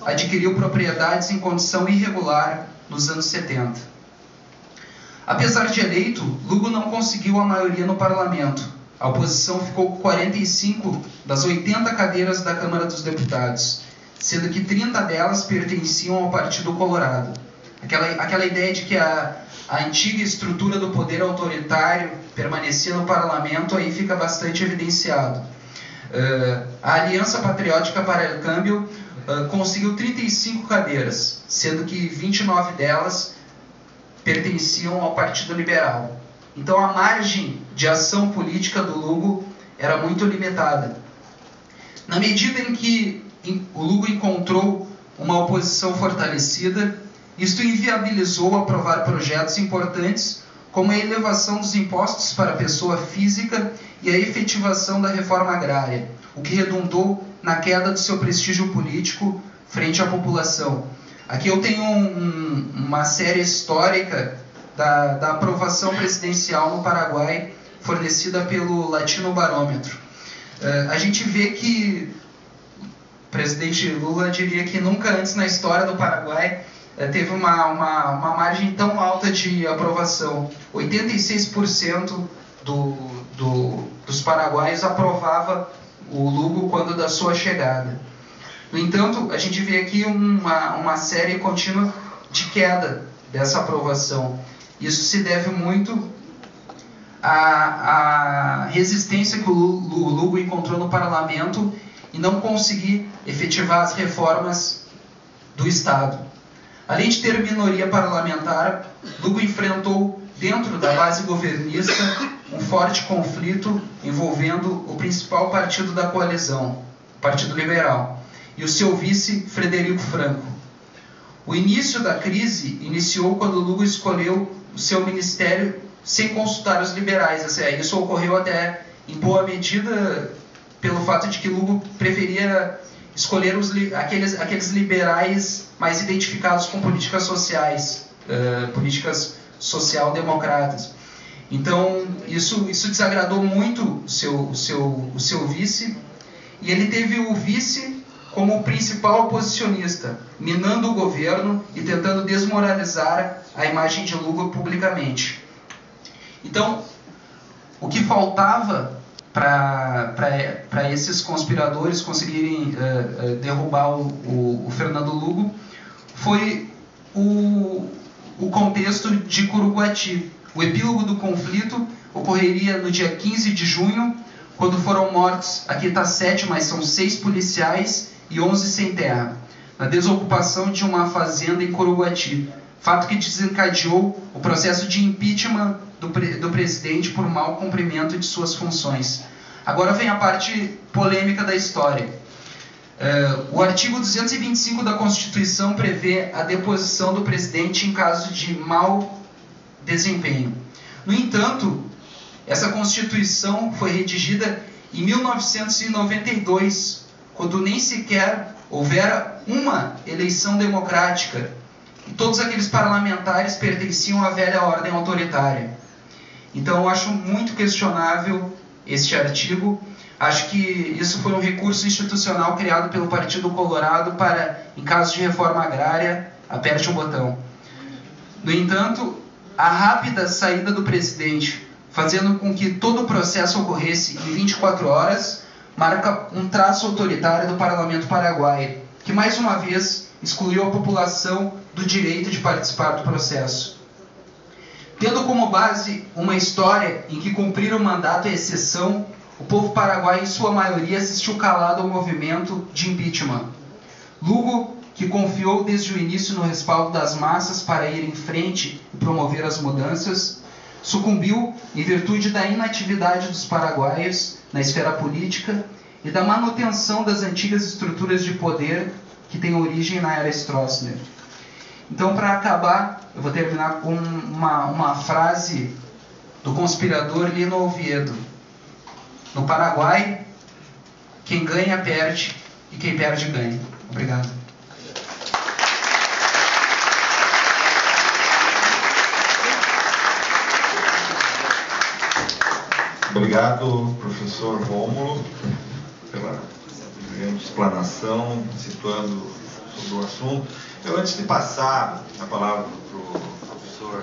adquiriu propriedades em condição irregular nos anos 70. Apesar de eleito, Lugo não conseguiu a maioria no parlamento. A oposição ficou com 45 das 80 cadeiras da Câmara dos Deputados, sendo que 30 delas pertenciam ao Partido Colorado. Aquela ideia de que a antiga estrutura do poder autoritário permanecia no parlamento aí fica bastante evidenciado. A Aliança Patriótica para o Câmbio conseguiu 35 cadeiras, sendo que 29 delas pertenciam ao Partido Liberal. Então a margem de ação política do Lugo era muito limitada. Na medida em que o Lugo encontrou uma oposição fortalecida, isto inviabilizou aprovar projetos importantes como a elevação dos impostos para a pessoa física e a efetivação da reforma agrária, o que redundou na queda do seu prestígio político frente à população. Aqui eu tenho uma série histórica da aprovação presidencial no Paraguai, fornecida pelo Latino Barômetro. A gente vê que o presidente Lula diria que nunca antes na história do Paraguai teve uma margem tão alta de aprovação. 86% dos paraguaios aprovava o Lugo quando da sua chegada. No entanto, a gente vê aqui uma série contínua de queda dessa aprovação. Isso se deve muito à resistência que o Lugo encontrou no parlamento e não conseguir efetivar as reformas do Estado. Além de ter minoria parlamentar, Lugo enfrentou, dentro da base governista, um forte conflito envolvendo o principal partido da coalizão, o Partido Liberal, e o seu vice, Frederico Franco. O início da crise iniciou quando Lugo escolheu o seu ministério sem consultar os liberais. Isso ocorreu até em boa medida pelo fato de que Lugo preferia escolher aqueles liberais mais identificados com políticas sociais, políticas social-democratas. Então, isso desagradou muito o seu vice, e ele teve o vice como o principal oposicionista, minando o governo e tentando desmoralizar a imagem de Lugo publicamente. Então, o que faltava para esses conspiradores conseguirem derrubar o Fernando Lugo foi o contexto de Curuguati. O epílogo do conflito ocorreria no dia 15 de junho, quando foram mortos, aqui está 7, mas são 6 policiais e 11 sem terra, na desocupação de uma fazenda em Curuguati, fato que desencadeou o processo de impeachment do presidente por mau cumprimento de suas funções. Agora vem a parte polêmica da história. O artigo 225 da Constituição prevê a deposição do presidente em caso de mau desempenho. No entanto, essa Constituição foi redigida em 1992, quando nem sequer houvera uma eleição democrática e todos aqueles parlamentares pertenciam à velha ordem autoritária. Então eu acho muito questionável este artigo. Acho que isso foi um recurso institucional criado pelo Partido Colorado para, em caso de reforma agrária, aperte o botão. No entanto, a rápida saída do presidente, fazendo com que todo o processo ocorresse em 24 horas, marca um traço autoritário do parlamento paraguaio, que mais uma vez excluiu a população do direito de participar do processo. Tendo como base uma história em que cumprir o mandato é exceção, o povo paraguaio, em sua maioria, assistiu calado ao movimento de impeachment. Lugo, que confiou desde o início no respaldo das massas para ir em frente e promover as mudanças, sucumbiu em virtude da inatividade dos paraguaios na esfera política e da manutenção das antigas estruturas de poder que têm origem na era Stroessner. Então, para acabar, eu vou terminar com uma frase do conspirador Lino Oviedo. No Paraguai, quem ganha perde e quem perde ganha. Obrigado. Obrigado, professor Rômulo, pela brilhante explanação, situando sobre o assunto. Eu, antes de passar a palavra para o professor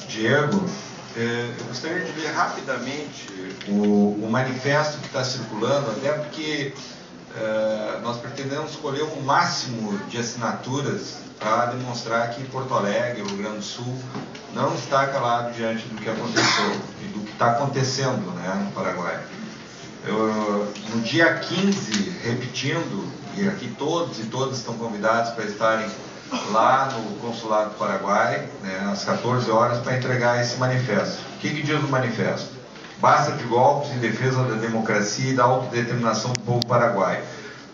Diego, eu gostaria de ler rapidamente o manifesto que está circulando, até porque nós pretendemos escolher um máximo de assinaturas para demonstrar que Porto Alegre, o Rio Grande do Sul, não está calado diante do que aconteceu e do que está acontecendo, né, no Paraguai. No dia 15, repetindo, e aqui todos e todas estão convidados para estarem lá no Consulado do Paraguai, né, às 14 horas, para entregar esse manifesto. O que diz o manifesto? Basta de golpes em defesa da democracia e da autodeterminação do povo paraguaio.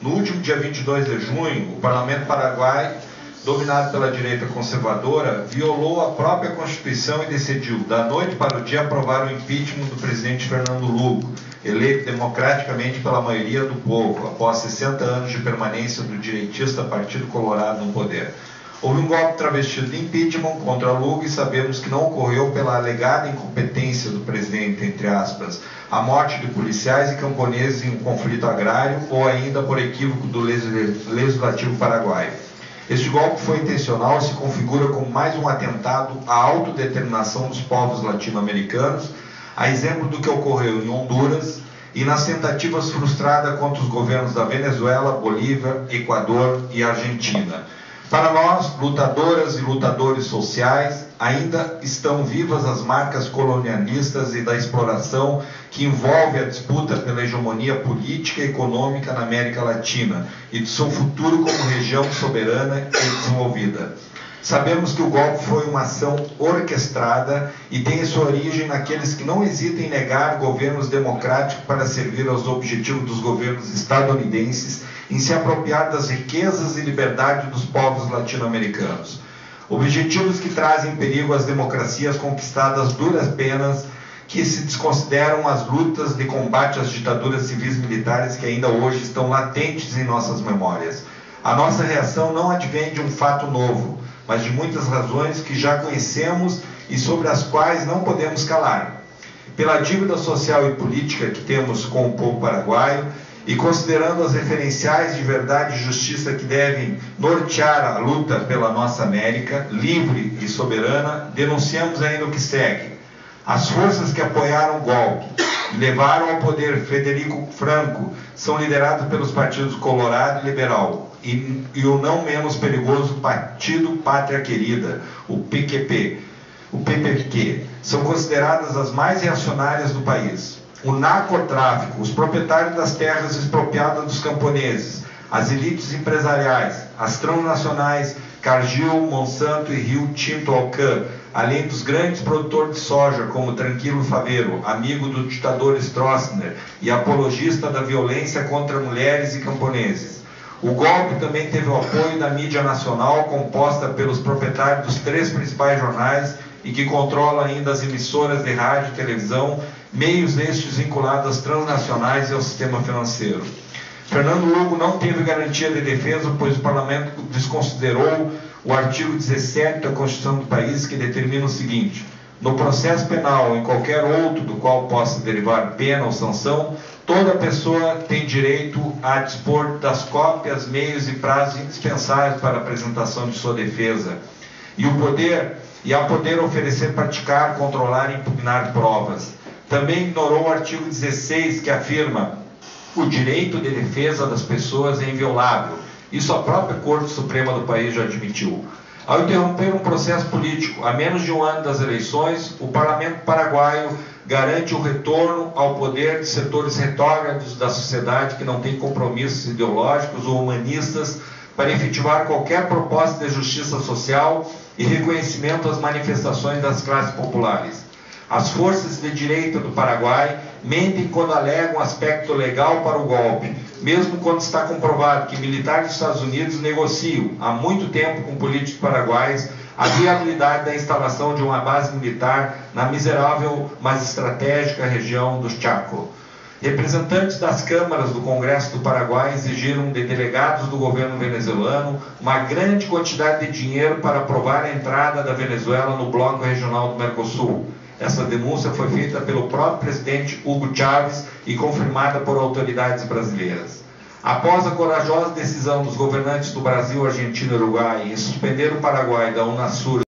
No último dia 22 de junho, o Parlamento Paraguai, dominado pela direita conservadora, violou a própria Constituição e decidiu, da noite para o dia, aprovar o impeachment do presidente Fernando Lugo, eleito democraticamente pela maioria do povo, após 60 anos de permanência do direitista Partido Colorado no poder. Houve um golpe travestido de impeachment contra Lugo e sabemos que não ocorreu pela alegada incompetência do presidente, entre aspas, a morte de policiais e camponeses em um conflito agrário ou ainda por equívoco do legislativo paraguaio. Este golpe foi intencional e se configura como mais um atentado à autodeterminação dos povos latino-americanos, a exemplo do que ocorreu em Honduras e nas tentativas frustradas contra os governos da Venezuela, Bolívia, Equador e Argentina. Para nós, lutadoras e lutadores sociais, ainda estão vivas as marcas colonialistas e da exploração que envolve a disputa pela hegemonia política e econômica na América Latina e de seu futuro como região soberana e desenvolvida. Sabemos que o golpe foi uma ação orquestrada e tem sua origem naqueles que não hesitam em negar governos democráticos para servir aos objetivos dos governos estadunidenses em se apropriar das riquezas e liberdade dos povos latino-americanos. Objetivos que trazem em perigo as democracias conquistadas duras penas, que se desconsideram as lutas de combate às ditaduras civis militares que ainda hoje estão latentes em nossas memórias. A nossa reação não advém de um fato novo, mas de muitas razões que já conhecemos e sobre as quais não podemos calar. Pela dívida social e política que temos com o povo paraguaio, e considerando as referenciais de verdade e justiça que devem nortear a luta pela nossa América, livre e soberana, denunciamos ainda o que segue. As forças que apoiaram o golpe e levaram ao poder Frederico Franco são lideradas pelos partidos Colorado e Liberal, e o não menos perigoso Partido Pátria Querida, o PQP, são consideradas as mais reacionárias do país. O narcotráfico, os proprietários das terras expropriadas dos camponeses, as elites empresariais, as transnacionais Cargill, Monsanto e Rio Tinto Alcan, além dos grandes produtores de soja como Tranquilo Faveiro, amigo do ditador Stroessner e apologista da violência contra mulheres e camponeses. O golpe também teve o apoio da mídia nacional, composta pelos proprietários dos 3 principais jornais e que controla ainda as emissoras de rádio e televisão, meios estes vinculados às transnacionais e ao sistema financeiro. Fernando Lugo não teve garantia de defesa, pois o Parlamento desconsiderou o artigo 17 da Constituição do país, que determina o seguinte: no processo penal ou em qualquer outro do qual possa derivar pena ou sanção, toda pessoa tem direito a dispor das cópias, meios e prazos indispensáveis para a apresentação de sua defesa, e a poder oferecer, praticar, controlar e impugnar provas. Também ignorou o artigo 16, que afirma: o direito de defesa das pessoas é inviolável. Isso a própria Corte Suprema do país já admitiu. Ao interromper um processo político a menos de um ano das eleições, o Parlamento paraguaio garante o retorno ao poder de setores retrógrados da sociedade que não têm compromissos ideológicos ou humanistas para efetivar qualquer proposta de justiça social e reconhecimento às manifestações das classes populares. As forças de direita do Paraguai mentem quando alegam aspecto legal para o golpe, mesmo quando está comprovado que militares dos Estados Unidos negociam há muito tempo com políticos paraguaios a viabilidade da instalação de uma base militar na miserável, mas estratégica região do Chaco. Representantes das câmaras do Congresso do Paraguai exigiram de delegados do governo venezuelano uma grande quantidade de dinheiro para aprovar a entrada da Venezuela no bloco regional do Mercosul. Essa denúncia foi feita pelo próprio presidente Hugo Chávez e confirmada por autoridades brasileiras. Após a corajosa decisão dos governantes do Brasil, Argentina e Uruguai em suspender o Paraguai da Unasur